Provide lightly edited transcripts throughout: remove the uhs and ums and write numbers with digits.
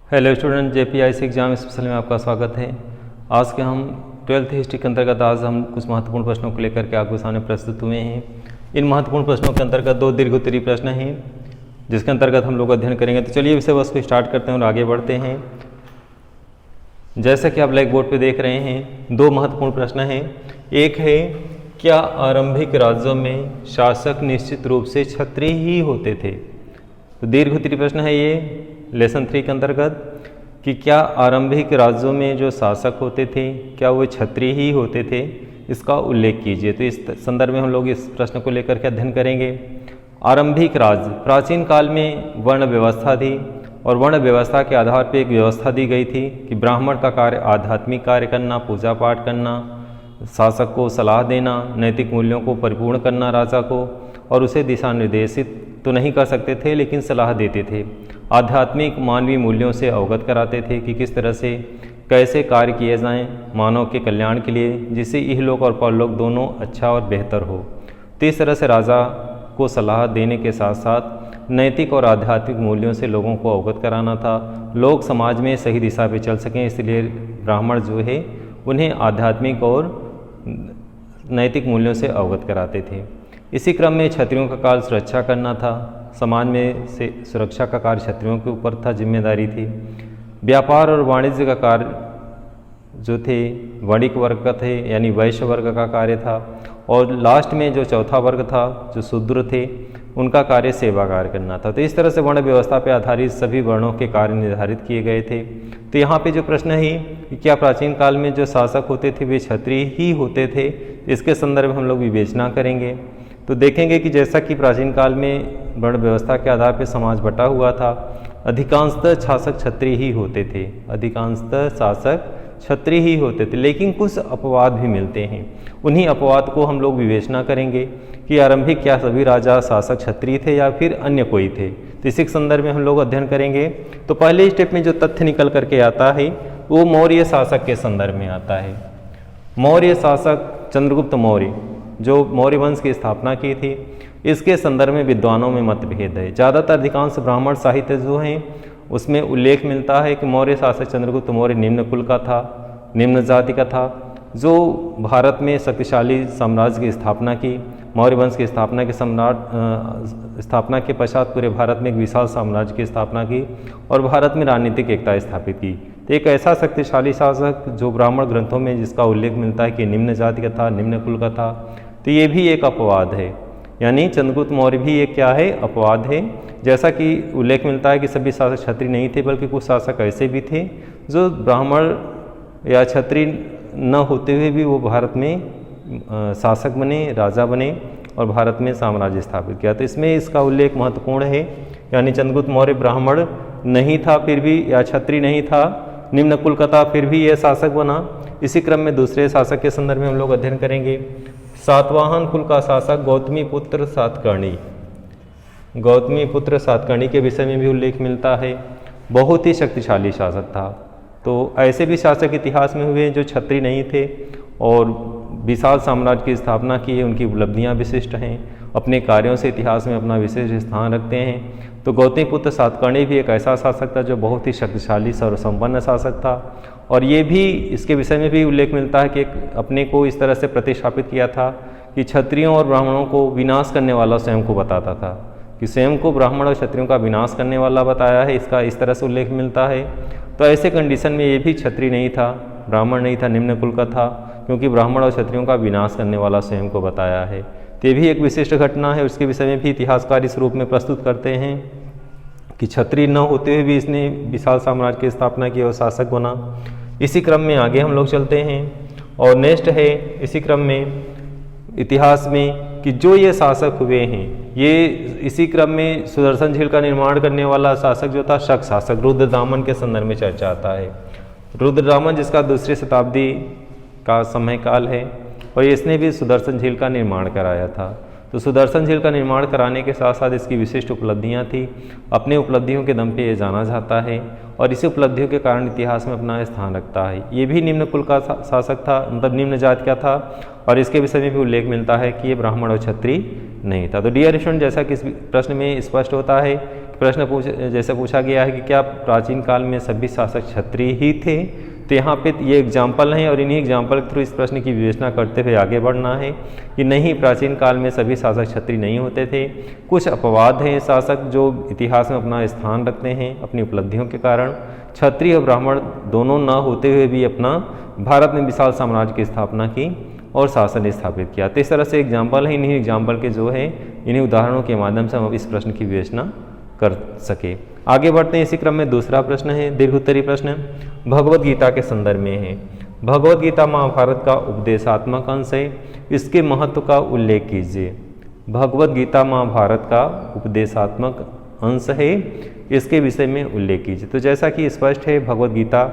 Hello student, JPIC exam special में आपका स्वागत है। आज के हम 12th हिस्ट्री के अंतर्गत आज हम कुछ महत्वपूर्ण प्रश्नों को लेकर के आपके सामने प्रस्तुत हुए हैं। इन महत्वपूर्ण प्रश्नों के अंतर्गत दो दीर्घोत्तरीय प्रश्न हैं जिसके अंतर्गत हम लोग अध्ययन करेंगे। तो चलिए विषय वस्तु को स्टार्ट करते हैं और आगे बढ़ते हैं। जैसा कि आप ब्लैक बोर्ड पर देख रहे हैं, दो महत्वपूर्ण प्रश्न हैं। एक है, क्या आरंभिक राज्यों में शासक निश्चित रूप से क्षत्रिय ही होते थे? तो दीर्घोत्तरीय प्रश्न है ये लेसन 3 के अंतर्गत कि क्या आरंभिक राज्यों में जो शासक होते थे क्या वो क्षत्रिय ही होते थे, इसका उल्लेख कीजिए। तो इस संदर्भ में हम लोग इस प्रश्न को लेकर के अध्ययन करेंगे। आरंभिक राज्य, प्राचीन काल में वर्ण व्यवस्था थी और वर्ण व्यवस्था के आधार पर एक व्यवस्था दी गई थी कि ब्राह्मण का कार्य आध्यात्मिक कार्य करना, पूजा पाठ करना, शासक को सलाह देना, नैतिक मूल्यों को परिपूर्ण करना राजा को, और उसे दिशा निर्देशित तो नहीं कर सकते थे लेकिन सलाह देते थे। आध्यात्मिक मानवीय मूल्यों से अवगत कराते थे कि किस तरह से कैसे कार्य किए जाएं मानव के कल्याण के लिए, जिससे इहलोक और परलोक दोनों अच्छा और बेहतर हो। तो इस तरह से राजा को सलाह देने के साथ साथ नैतिक और आध्यात्मिक मूल्यों से लोगों को अवगत कराना था। लोग समाज में सही दिशा पे चल सकें, इसलिए ब्राह्मण जो है उन्हें आध्यात्मिक और नैतिक मूल्यों से अवगत कराते थे। इसी क्रम में क्षत्रियों का कार्य सुरक्षा करना था। समाज में से सुरक्षा का कार्य क्षत्रियों के ऊपर था, जिम्मेदारी थी। व्यापार और वाणिज्य का कार्य जो थे वणिक वर्ग का थे, यानी वैश्य वर्ग का कार्य था। और लास्ट में जो चौथा वर्ग था, जो शूद्र थे, उनका कार्य सेवा कार्य करना था। तो इस तरह से वर्ण व्यवस्था पर आधारित सभी वर्णों के कार्य निर्धारित किए गए थे। तो यहाँ पे जो प्रश्न है कि क्या प्राचीन काल में जो शासक होते थे वे क्षत्रिय ही होते थे, इसके संदर्भ में हम लोग विवेचना करेंगे। तो देखेंगे कि जैसा कि प्राचीन काल में वर्ण व्यवस्था के आधार पर समाज बटा हुआ था, अधिकांशतः शासक क्षत्रिय ही होते थे, अधिकांशतः शासक क्षत्रिय ही होते थे, लेकिन कुछ अपवाद भी मिलते हैं। उन्हीं अपवाद को हम लोग विवेचना करेंगे कि आरंभिक क्या सभी राजा शासक क्षत्रिय थे या फिर अन्य कोई थे। तो इसी संदर्भ में हम लोग अध्ययन करेंगे। तो पहले स्टेप में जो तथ्य निकल करके आता है वो मौर्य शासक के संदर्भ में आता है। मौर्य शासक चंद्रगुप्त मौर्य जो मौर्य वंश की स्थापना की थी, इसके संदर्भ में विद्वानों में मतभेद है। ज़्यादातर अधिकांश ब्राह्मण साहित्य जो हैं उसमें उल्लेख मिलता है कि मौर्य शासक चंद्रगुप्त मौर्य निम्न कुल का था, निम्न जाति का था, जो भारत में शक्तिशाली साम्राज्य की स्थापना की। मौर्य वंश की स्थापना के स्थापना के पश्चात पूरे भारत में एक विशाल साम्राज्य की स्थापना की और भारत में राजनीतिक एकता स्थापित की। तो एक ऐसा शक्तिशाली शासक जो ब्राह्मण ग्रंथों में जिसका उल्लेख मिलता है कि निम्न जाति का था, निम्न कुल का था, तो ये भी एक अपवाद है। यानी चंद्रगुप्त मौर्य भी एक क्या है, अपवाद है। जैसा कि उल्लेख मिलता है कि सभी शासक क्षत्रिय नहीं थे, बल्कि कुछ शासक ऐसे भी थे जो ब्राह्मण या क्षत्रिय न होते हुए भी वो भारत में शासक बने, राजा बने और भारत में साम्राज्य स्थापित किया। तो इसमें इसका उल्लेख महत्वपूर्ण है। यानी चंद्रगुप्त मौर्य ब्राह्मण नहीं था फिर भी, या क्षत्रिय नहीं था, निम्न कुल का था, फिर भी यह शासक बना। इसी क्रम में दूसरे शासक के संदर्भ में हम लोग अध्ययन करेंगे। सातवाहन कुल का शासक गौतमी पुत्र सातकर्णी, गौतमी पुत्र सातकर्णी के विषय में भी उल्लेख मिलता है। बहुत ही शक्तिशाली शासक था। तो ऐसे भी शासक इतिहास में हुए जो क्षत्रिय नहीं थे और विशाल साम्राज्य की स्थापना की है, उनकी उपलब्धियां विशिष्ट हैं, अपने कार्यों से इतिहास में अपना विशेष स्थान रखते हैं। तो गौतमीपुत्र सातकर्णी भी एक ऐसा शासक था जो बहुत ही शक्तिशाली सर्वसंपन्न शासक था। और ये भी इसके विषय में भी उल्लेख मिलता है कि अपने को इस तरह से प्रतिष्ठापित किया था कि क्षत्रियों और ब्राह्मणों को विनाश करने वाला स्वयं को बताता था, कि स्वयं को ब्राह्मण और क्षत्रियों का विनाश करने वाला बताया है, इसका इस तरह से उल्लेख मिलता है। तो ऐसे कंडीशन में ये भी क्षत्रिय नहीं था, ब्राह्मण नहीं था, निम्न कुल का था, क्योंकि ब्राह्मण और क्षत्रियों का विनाश करने वाला स्वयं को बताया है। तो ये भी एक विशिष्ट घटना है। उसके विषय में भी इतिहासकार इस रूप में प्रस्तुत करते हैं कि क्षत्रिय न होते हुए भी इसने विशाल साम्राज्य की स्थापना की और शासक बना। इसी क्रम में आगे हम लोग चलते हैं और नेक्स्ट है इसी क्रम में इतिहास में कि जो ये शासक हुए हैं, ये इसी क्रम में सुदर्शन झील का निर्माण करने वाला शासक जो था शक शासक रुद्रदामन के संदर्भ में चर्चा आता है। रुद्रदामन जिसका 2री शताब्दी का समय काल है और इसने भी सुदर्शन झील का निर्माण कराया था। तो सुदर्शन झील का निर्माण कराने के साथ साथ इसकी विशिष्ट उपलब्धियां थी। अपने उपलब्धियों के दम पे ये जाना जाता है और इसी उपलब्धियों के कारण इतिहास में अपना स्थान रखता है। ये भी निम्न कुल का शासक था, मतलब निम्न जाति का था और इसके विषय में भी उल्लेख मिलता है कि ये ब्राह्मण और क्षत्रिय नहीं था। तो डियर स्टूडेंट, जैसा कि इस प्रश्न में स्पष्ट होता है, प्रश्न जैसे पूछा गया है कि क्या प्राचीन काल में सभी शासक क्षत्रिय ही थे, तो यहाँ पे ये एग्जाम्पल हैं और इन्हीं एग्जाम्पल के थ्रू इस प्रश्न की विवेचना करते हुए आगे बढ़ना है कि नहीं, प्राचीन काल में सभी शासक क्षत्रिय नहीं होते थे। कुछ अपवाद हैं शासक जो इतिहास में अपना स्थान रखते हैं अपनी उपलब्धियों के कारण। क्षत्रिय और ब्राह्मण दोनों न होते हुए भी अपना भारत में विशाल साम्राज्य की स्थापना की और शासन स्थापित किया। तो इस तरह से एग्जाम्पल है, इन्हीं एग्जाम्पल के जो है इन्हीं उदाहरणों के माध्यम से हम इस प्रश्न की विवेचना कर सके। आगे बढ़ते हैं। इसी क्रम में दूसरा प्रश्न है, दीर्घ उत्तरीय प्रश्न, भगवत गीता के संदर्भ में है। भगवत गीता महाभारत का उपदेशात्मक अंश है, इसके महत्व का उल्लेख कीजिए। भगवत गीता महाभारत का उपदेशात्मक अंश है, इसके विषय में उल्लेख कीजिए। तो जैसा कि स्पष्ट है, भगवत गीता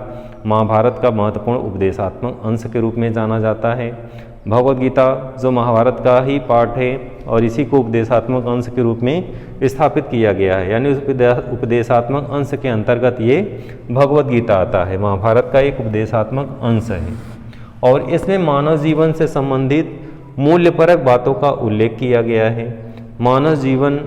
महाभारत का महत्वपूर्ण उपदेशात्मक अंश के रूप में जाना जाता है। भगवत गीता जो महाभारत का ही पार्ट है और इसी को उपदेशात्मक अंश के रूप में स्थापित किया गया है, यानी उस उपदेशात्मक अंश के अंतर्गत ये भगवत गीता आता है। महाभारत का एक उपदेशात्मक अंश है और इसमें मानव जीवन से संबंधित मूल्यपरक बातों का उल्लेख किया गया है। मानव जीवन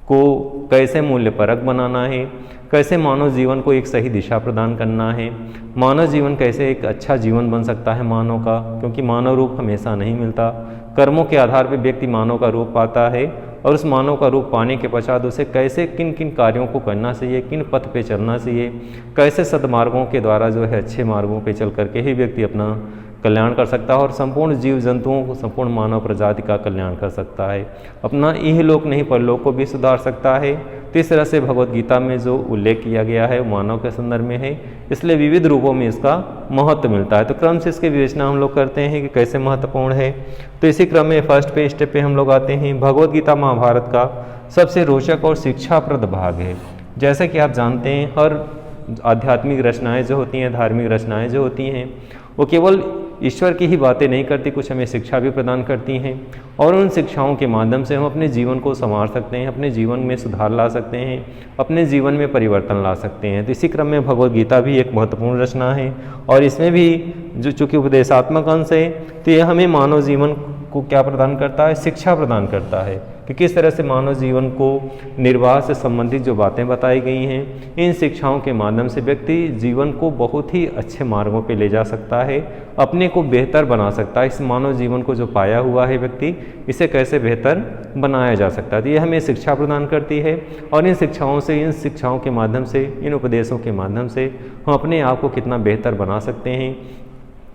को कैसे मूल्यपरक बनाना है, कैसे मानव जीवन को एक सही दिशा प्रदान करना है, मानव जीवन कैसे एक अच्छा जीवन बन सकता है मानव का, क्योंकि मानव रूप हमेशा नहीं मिलता। कर्मों के आधार पर व्यक्ति मानव का रूप पाता है और उस मानव का रूप पाने के पश्चात उसे कैसे किन किन कार्यों को करना चाहिए, किन पथ पे चलना चाहिए, कैसे सद्मार्गों के द्वारा जो है अच्छे मार्गों पे चल करके ही व्यक्ति अपना कल्याण कर सकता है और संपूर्ण जीव जंतुओं को, संपूर्ण मानव प्रजाति का कल्याण कर सकता है, अपना इहलोक नहीं परलोक को भी सुधार सकता है। तो इस तरह से भगवत गीता में जो उल्लेख किया गया है वो मानव के संदर्भ में है, इसलिए विविध रूपों में इसका महत्व मिलता है। तो क्रम से इसकी विवेचना हम लोग करते हैं कि कैसे महत्वपूर्ण है। तो इसी क्रम में फर्स्ट पे स्टेप पे हम लोग आते हैं। भगवत गीता महाभारत का सबसे रोचक और शिक्षाप्रद भाग है। जैसा कि आप जानते हैं, हर आध्यात्मिक रचनाएँ जो होती हैं, धार्मिक रचनाएँ जो होती हैं, वो केवल ईश्वर की ही बातें नहीं करती, कुछ हमें शिक्षा भी प्रदान करती हैं और उन शिक्षाओं के माध्यम से हम अपने जीवन को संवार सकते हैं, अपने जीवन में सुधार ला सकते हैं, अपने जीवन में परिवर्तन ला सकते हैं। तो इसी क्रम में भगवत गीता भी एक महत्वपूर्ण रचना है और इसमें भी जो चूँकि उपदेशात्मक अंश है, तो यह हमें मानव जीवन को क्या प्रदान करता है, शिक्षा प्रदान करता है कि किस तरह से मानव जीवन को निर्वाह से संबंधित जो बातें बताई गई हैं, इन शिक्षाओं के माध्यम से व्यक्ति जीवन को बहुत ही अच्छे मार्गों पे ले जा सकता है, अपने को बेहतर बना सकता है। इस मानव जीवन को जो पाया हुआ है व्यक्ति, इसे कैसे बेहतर बनाया जा सकता है, तो ये हमें शिक्षा प्रदान करती है और इन शिक्षाओं के माध्यम से, इन उपदेशों के माध्यम से हम अपने आप को कितना बेहतर बना सकते हैं,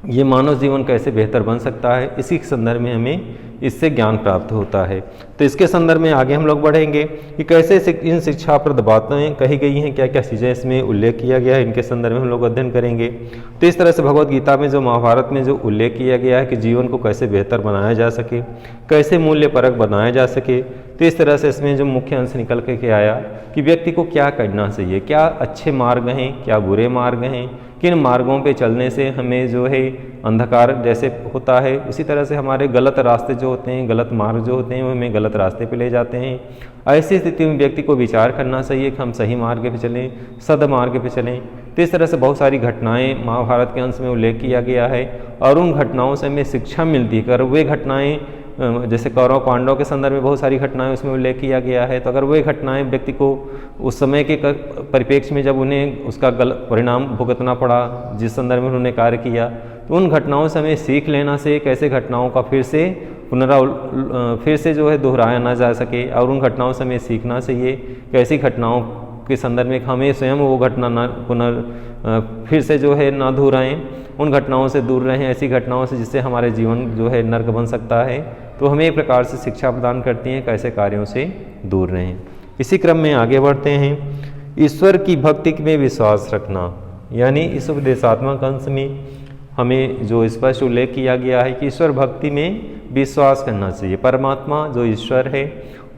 ये मानव जीवन कैसे बेहतर बन सकता है, इसी के संदर्भ में हमें इससे ज्ञान प्राप्त होता है। तो इसके संदर्भ में आगे हम लोग बढ़ेंगे कि कैसे इन शिक्षाप्रद बातें कही गई हैं, क्या क्या चीज़ें इसमें उल्लेख किया गया है, इनके संदर्भ में हम लोग अध्ययन करेंगे। तो इस तरह से भगवत गीता में जो महाभारत में जो उल्लेख किया गया है कि जीवन को कैसे बेहतर बनाया जा सके, कैसे मूल्यपरक बनाया जा सके, तो इस तरह से इसमें जो मुख्य अंश निकल के आया कि व्यक्ति को क्या करना चाहिए, क्या अच्छे मार्ग हैं, क्या बुरे मार्ग हैं, किन मार्गों पे चलने से हमें जो है अंधकार जैसे होता है, उसी तरह से हमारे गलत रास्ते जो होते हैं, गलत मार्ग जो होते हैं, वो हमें गलत रास्ते पे ले जाते हैं। ऐसी स्थिति में व्यक्ति को विचार करना चाहिए कि हम सही मार्ग पे चलें, सदमार्ग पे चलें। तो इस तरह से बहुत सारी घटनाएं महाभारत के अंश में उल्लेख किया गया है और उन घटनाओं से हमें शिक्षा मिलती है। अगर वे घटनाएँ जैसे कौरव पांडव के संदर्भ में बहुत सारी घटनाएं उसमें उल्लेख किया गया है, तो अगर वे घटनाएं व्यक्ति को उस समय के परिप्रेक्ष्य में जब उन्हें उसका गलत परिणाम भुगतना पड़ा, जिस संदर्भ में उन्होंने कार्य किया, तो उन घटनाओं से हमें सीख लेना से कैसे घटनाओं का फिर से जो है दोहराया ना जा सके और उन घटनाओं से हमें सीखना चाहिए कैसी घटनाओं के संदर्भ में हमें स्वयं वो घटना फिर से जो है ना दोहराएं, उन घटनाओं से दूर रहें, ऐसी घटनाओं से जिससे हमारे जीवन जो है नर्क बन सकता है। तो हमें एक प्रकार से शिक्षा प्रदान करती हैं कैसे कार्यों से दूर रहें। इसी क्रम में आगे बढ़ते हैं। ईश्वर की भक्ति में विश्वास रखना, यानी इस उपदेशात्मक अंश में हमें जो स्पष्ट उल्लेख किया गया है कि ईश्वर भक्ति में विश्वास करना चाहिए। परमात्मा जो ईश्वर है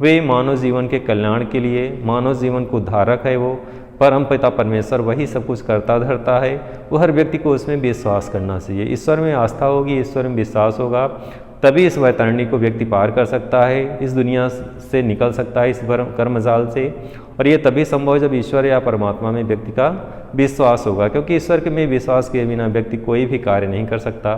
वे मानव जीवन के कल्याण के लिए, मानव जीवन को धारक है, वो परम पिता परमेश्वर वही सब कुछ करता धरता है। वो हर व्यक्ति को उसमें विश्वास करना चाहिए। ईश्वर में आस्था होगी, ईश्वर में विश्वास होगा, तभी इस वैतरणी को व्यक्ति पार कर सकता है, इस दुनिया से निकल सकता है, इस कर्मजाल से। और ये तभी संभव है जब ईश्वर या परमात्मा में व्यक्ति का विश्वास होगा, क्योंकि ईश्वर के में विश्वास किए बिना व्यक्ति कोई भी कार्य नहीं कर सकता।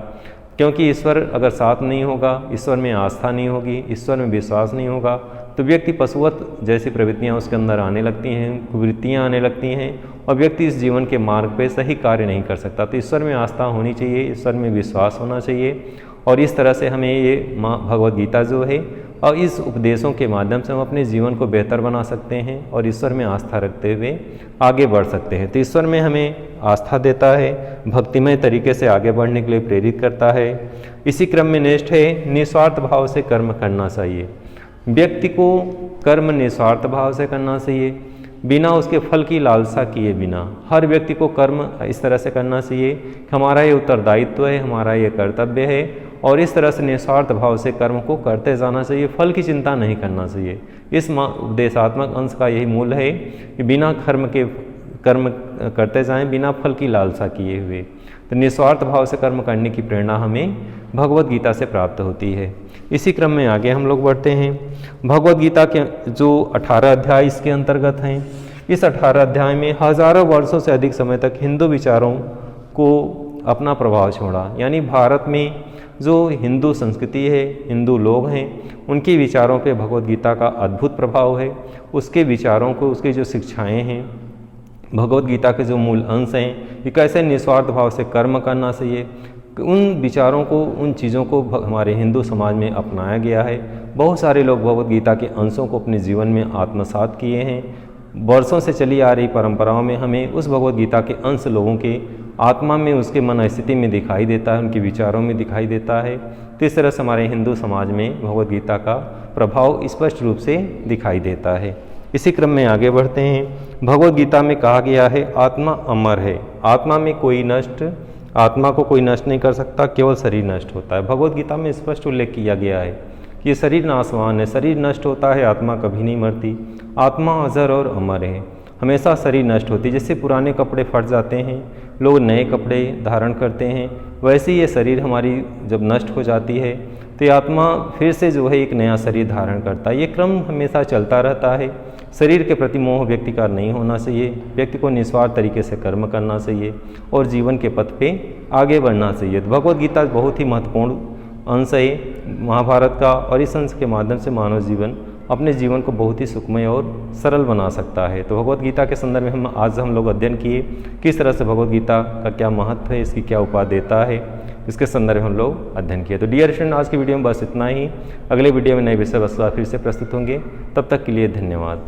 क्योंकि ईश्वर अगर साथ नहीं होगा, ईश्वर में आस्था नहीं होगी, ईश्वर में विश्वास नहीं होगा, तो व्यक्ति पशुवत जैसी प्रवृत्तियाँ उसके अंदर आने लगती हैं, कुवृत्तियाँ आने लगती हैं और व्यक्ति इस जीवन के मार्ग पे सही कार्य नहीं कर सकता। तो ईश्वर में आस्था होनी चाहिए, ईश्वर में विश्वास होना चाहिए और इस तरह से हमें ये भगवद गीता जो है और इस उपदेशों के माध्यम से हम अपने जीवन को बेहतर बना सकते हैं और ईश्वर में आस्था रखते हुए आगे बढ़ सकते हैं। तो ईश्वर में हमें आस्था देता है, भक्तिमय तरीके से आगे बढ़ने के लिए प्रेरित करता है। इसी क्रम में नेक्स्ट है, निस्वार्थ भाव से कर्म करना चाहिए। व्यक्ति को कर्म निस्वार्थ भाव से करना चाहिए, बिना उसके फल की लालसा किए बिना। हर व्यक्ति को कर्म इस तरह से करना चाहिए कि हमारा ये उत्तरदायित्व है, हमारा ये कर्तव्य है और इस तरह से निस्वार्थ भाव से कर्म को करते जाना चाहिए, फल की चिंता नहीं करना चाहिए। इस उपदेशात्मक अंश का यही मूल है कि बिना कर्म करते जाएं, बिना फल की लालसा किए हुए। तो निस्वार्थ भाव से कर्म करने की प्रेरणा हमें भगवद गीता से प्राप्त होती है। इसी क्रम में आगे हम लोग बढ़ते हैं। भगवद गीता के जो 18 अध्याय इसके अंतर्गत हैं, इस 18 अध्याय में हजारों वर्षों से अधिक समय तक हिंदू विचारों को अपना प्रभाव छोड़ा। यानी भारत में जो हिंदू संस्कृति है, हिंदू लोग हैं, उनके विचारों पे भगवद गीता का अद्भुत प्रभाव है। उसके विचारों को, उसकी जो शिक्षाएं हैं, भगवद गीता के जो मूल अंश हैं कि कैसे निस्वार्थ भाव से कर्म करना चाहिए, उन विचारों को, उन चीज़ों को हमारे हिंदू समाज में अपनाया गया है। बहुत सारे लोग भगवद गीता के अंशों को अपने जीवन में आत्मसात किए हैं। वर्षों से चली आ रही परंपराओं में हमें उस भगवद गीता के अंश लोगों के आत्मा में, उसके मन स्थिति में दिखाई देता है, उनके विचारों में दिखाई देता है। तो इस तरह से हमारे हिंदू समाज में भगवद गीता का प्रभाव स्पष्ट रूप से दिखाई देता है। इसी क्रम में आगे बढ़ते हैं। भगवद गीता में कहा गया है आत्मा अमर है, आत्मा में आत्मा को कोई नष्ट नहीं कर सकता, केवल शरीर नष्ट होता है। भगवद गीता में स्पष्ट उल्लेख किया गया है कि शरीर नाशवान है, शरीर नष्ट होता है, आत्मा कभी नहीं मरती। आत्मा अजर और अमर है, हमेशा शरीर नष्ट होती है। जैसे पुराने कपड़े फट जाते हैं, लोग नए कपड़े धारण करते हैं, वैसे ही ये शरीर हमारी जब नष्ट हो जाती है तो ये आत्मा फिर से जो है एक नया शरीर धारण करता है। ये क्रम हमेशा चलता रहता है। शरीर के प्रति मोह व्यक्ति का नहीं होना चाहिए, व्यक्ति को निस्वार्थ तरीके से कर्म करना चाहिए और जीवन के पथ पे आगे बढ़ना चाहिए। तो भगवद गीता बहुत ही महत्वपूर्ण अंश है महाभारत का और इस अंश के माध्यम से मानव जीवन अपने जीवन को बहुत ही सुखमय और सरल बना सकता है। तो भगवद गीता के संदर्भ में आज हम लोग अध्ययन किए किस तरह से भगवद गीता का क्या महत्व है, इसकी क्या उपादेयता है, इसके संदर्भ में हम लोग अध्ययन किए। तो डियर स्टूडेंट, आज की वीडियो में बस इतना ही। अगले वीडियो में नए विषय वस्तु फिर से प्रस्तुत होंगे। तब तक के लिए धन्यवाद।